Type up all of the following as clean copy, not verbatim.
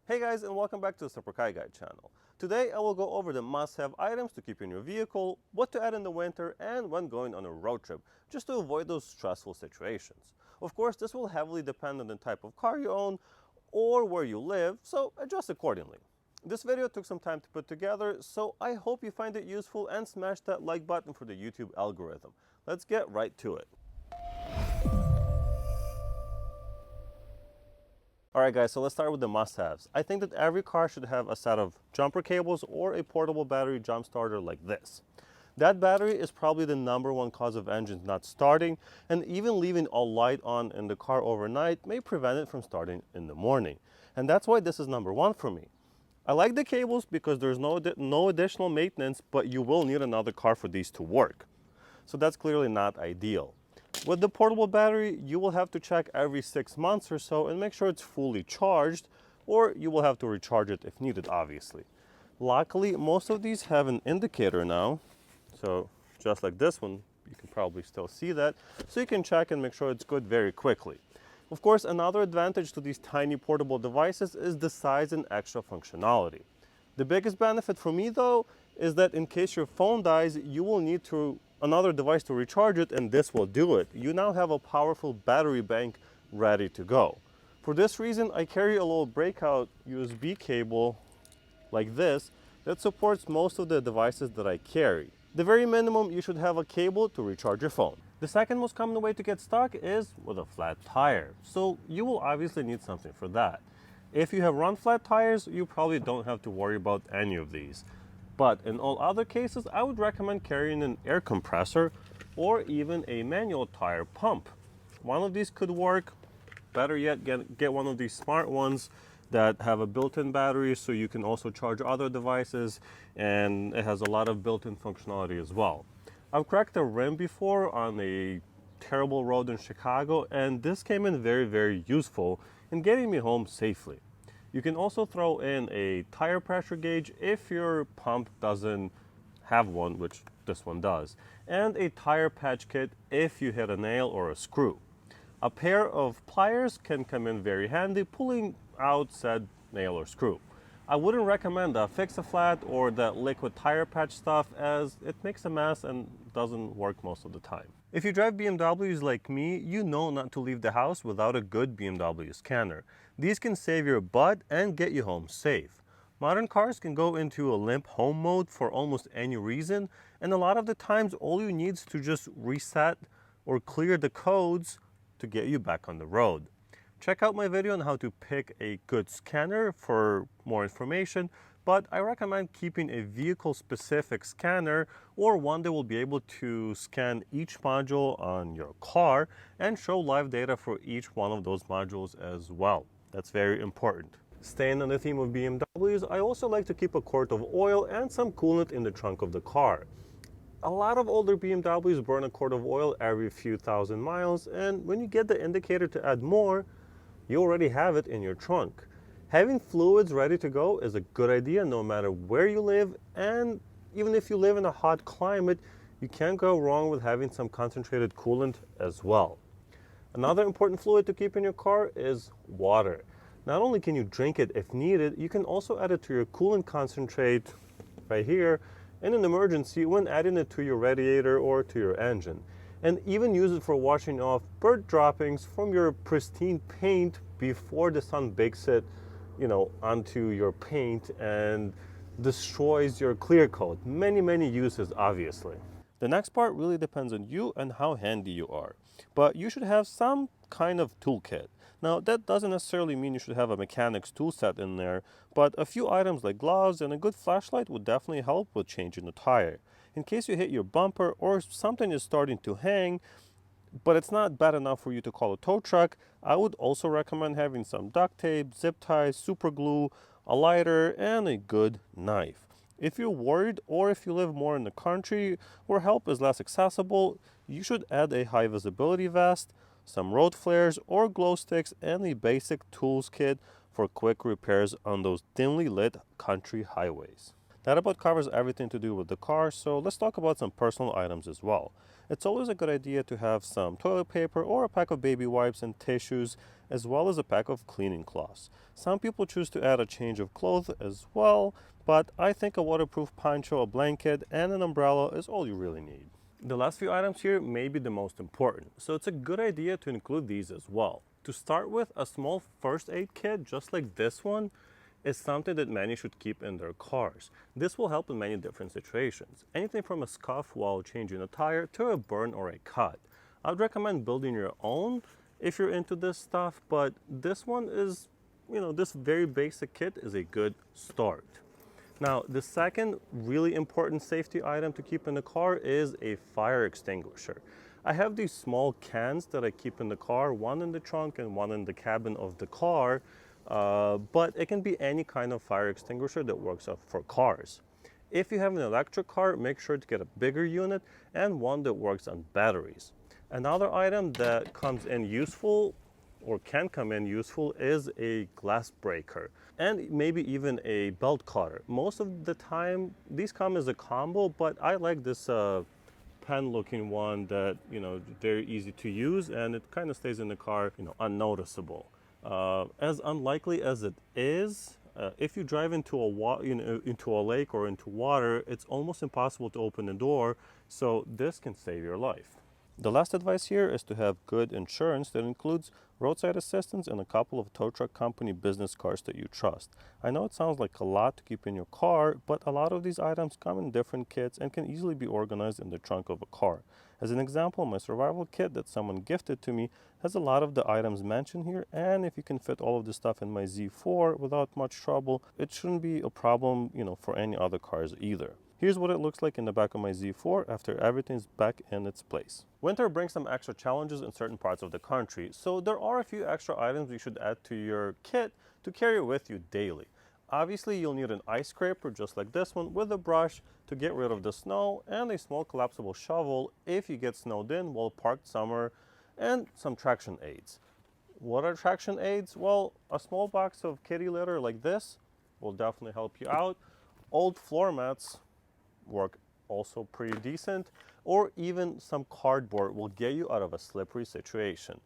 Hey guys, and welcome back to the Super Kai Guide channel. Today I will go over the must-have items to keep in your vehicle, what to add in the winter, and when going on a road trip, just to avoid those stressful situations. Of course, this will heavily depend on the type of car you own or where you live, so adjust accordingly. This video took some time to put together, so I hope you find it useful and smash that like button for the YouTube algorithm. Let's get right to it. Alright guys, so let's start with the must-haves. I think that every car should have a set of jumper cables or a portable battery jump starter like this. That battery is probably the #1 cause of engines not starting, and even leaving a light on in the car overnight may prevent it from starting in the morning. And that's why this is #1 for me. I like the cables because there's no additional maintenance, but you will need another car for these to work. So that's clearly not ideal. With the portable battery, you will have to check every 6 months or so and make sure it's fully charged, or you will have to recharge it if needed, obviously. Luckily, most of these have an indicator now, so just like this one, you can probably still see that, so you can check and make sure it's good very quickly. Of course, another advantage to these tiny portable devices is the size and extra functionality. The biggest benefit for me though is that in case your phone dies, you will need another device to recharge it, and this will do it. You now have a powerful battery bank ready to go. For this reason, I carry a little breakout USB cable like this that supports most of the devices that I carry. The very minimum, you should have a cable to recharge your phone. The second most common way to get stuck is with a flat tire. So you will obviously need something for that. If you have run flat tires, you probably don't have to worry about any of these. But in all other cases, I would recommend carrying an air compressor or even a manual tire pump. One of these could work. Better yet, get one of these smart ones that have a built-in battery so you can also charge other devices, and it has a lot of built-in functionality as well. I've cracked a rim before on a terrible road in Chicago, and this came in very, very useful in getting me home safely. You can also throw in a tire pressure gauge if your pump doesn't have one, which this one does, and a tire patch kit if you hit a nail or a screw. A pair of pliers can come in very handy pulling out said nail or screw. I wouldn't recommend the Fix-A-Flat or the liquid tire patch stuff, as it makes a mess and doesn't work most of the time. If you drive BMWs like me, you know not to leave the house without a good BMW scanner. These can save your butt and get you home safe. Modern cars can go into a limp home mode for almost any reason, and a lot of the times all you need is to just reset or clear the codes to get you back on the road. Check out my video on how to pick a good scanner for more information, but I recommend keeping a vehicle-specific scanner or one that will be able to scan each module on your car and show live data for each one of those modules as well. That's very important. Staying on the theme of BMWs, I also like to keep a quart of oil and some coolant in the trunk of the car. A lot of older BMWs burn a quart of oil every few thousand miles, and when you get the indicator to add more, you already have it in your trunk. Having fluids ready to go is a good idea no matter where you live, and even if you live in a hot climate, you can't go wrong with having some concentrated coolant as well. Another important fluid to keep in your car is water. Not only can you drink it if needed, you can also add it to your coolant concentrate right here in an emergency when adding it to your radiator or to your engine. And even use it for washing off bird droppings from your pristine paint before the sun bakes it, onto your paint and destroys your clear coat. Many uses, obviously. The next part really depends on you and how handy you are, but you should have some kind of toolkit. Now, that doesn't necessarily mean you should have a mechanic's tool set in there, but a few items like gloves and a good flashlight would definitely help with changing the tire. In case you hit your bumper or something is starting to hang, but it's not bad enough for you to call a tow truck, I would also recommend having some duct tape, zip ties, super glue, a lighter, and a good knife. If you're worried, or if you live more in the country where help is less accessible, you should add a high visibility vest, some road flares or glow sticks, and a basic tools kit for quick repairs on those dimly lit country highways. That about covers everything to do with the car, so let's talk about some personal items as well. It's always a good idea to have some toilet paper or a pack of baby wipes and tissues, as well as a pack of cleaning cloths. Some people choose to add a change of clothes as well, but I think a waterproof poncho, a blanket, and an umbrella is all you really need. The last few items here may be the most important, so it's a good idea to include these as well. To start with, a small first aid kit, just like this one, is something that many should keep in their cars. This will help in many different situations. Anything from a scuff while changing a tire to a burn or a cut. I'd recommend building your own if you're into this stuff, but this one is, this very basic kit is a good start. Now, the second really important safety item to keep in the car is a fire extinguisher. I have these small cans that I keep in the car, one in the trunk and one in the cabin of the car. But it can be any kind of fire extinguisher that works for cars. If you have an electric car, make sure to get a bigger unit and one that works on batteries. Another item that comes in useful or can come in useful is a glass breaker and maybe even a belt cutter. Most of the time these come as a combo, but I like this pen looking one that, very easy to use and it kind of stays in the car, unnoticeable. As unlikely as it is, if you drive into into a lake or into water, it's almost impossible to open the door, so this can save your life. The last advice here is to have good insurance that includes roadside assistance and a couple of tow truck company business cars that you trust. I know it sounds like a lot to keep in your car, but a lot of these items come in different kits and can easily be organized in the trunk of a car. As an example, my survival kit that someone gifted to me has a lot of the items mentioned here, and if you can fit all of the stuff in my Z4 without much trouble, it shouldn't be a problem, for any other cars either. Here's what it looks like in the back of my Z4 after everything's back in its place. Winter brings some extra challenges in certain parts of the country, so there are a few extra items you should add to your kit to carry with you daily. Obviously, you'll need an ice scraper just like this one with a brush to get rid of the snow and a small collapsible shovel if you get snowed in while parked somewhere, and some traction aids. What are traction aids? Well, a small box of kitty litter like this will definitely help you out. Old floor mats work also pretty decent, or even some cardboard will get you out of a slippery situation.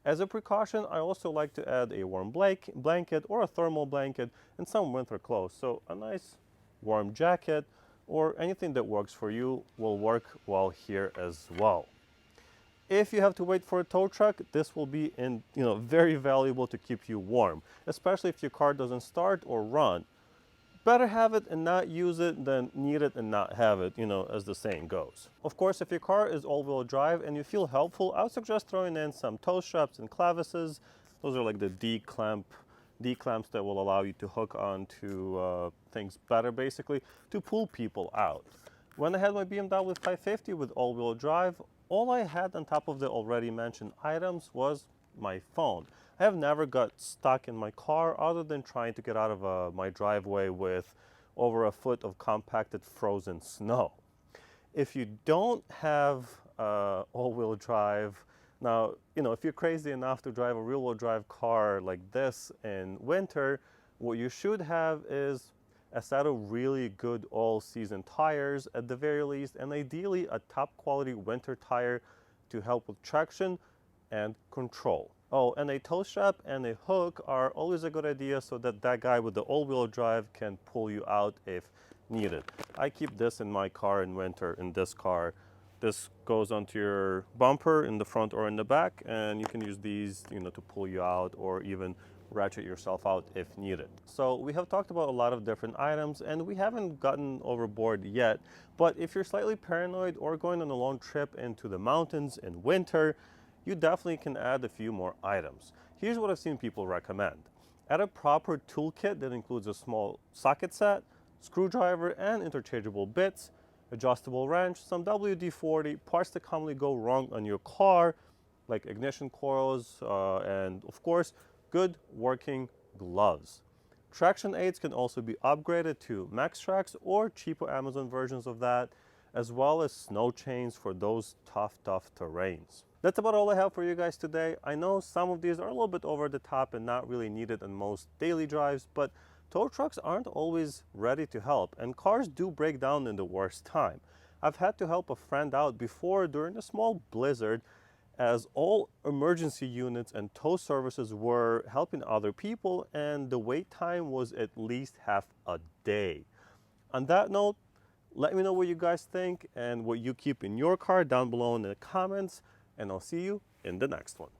As a precaution, I also like to add a warm blanket or a thermal blanket and some winter clothes. So a nice warm jacket or anything that works for you will work well here as well. If you have to wait for a tow truck, this will be very valuable to keep you warm, especially if your car doesn't start or run. Better have it and not use it than need it and not have it, as the saying goes. Of course, if your car is all-wheel drive and you feel helpful, I would suggest throwing in some toe straps and clavises. Those are like the D-clamps that will allow you to hook onto things better, basically, to pull people out. When I had my BMW 550 with all-wheel drive, all I had on top of the already mentioned items was my phone. I have never got stuck in my car other than trying to get out of my driveway with over a foot of compacted frozen snow. If you don't have all-wheel drive, now, if you're crazy enough to drive a rear-wheel drive car like this in winter, what you should have is a set of really good all-season tires at the very least, and ideally a top-quality winter tire to help with traction and control. Oh, and a tow strap and a hook are always a good idea so that guy with the all-wheel drive can pull you out if needed. I keep this in my car in winter, in this car. This goes onto your bumper in the front or in the back, and you can use these, to pull you out or even ratchet yourself out if needed. So we have talked about a lot of different items and we haven't gotten overboard yet, but if you're slightly paranoid or going on a long trip into the mountains in winter, you definitely can add a few more items. Here's what I've seen people recommend. Add a proper toolkit that includes a small socket set, screwdriver and interchangeable bits, adjustable wrench, some WD-40, parts that commonly go wrong on your car, like ignition coils, and of course, good working gloves. Traction aids can also be upgraded to Max Tracks or cheaper Amazon versions of that, as well as snow chains for those tough terrains. That's about all I have for you guys today. I know some of these are a little bit over the top and not really needed in most daily drives, but Tow trucks aren't always ready to help, and cars do break down in the worst time. I've had to help a friend out before during a small blizzard, as all emergency units and tow services were helping other people, and the wait time was at least half a day. On that note, let me know what you guys think and what you keep in your car down below in the comments, and I'll see you in the next one.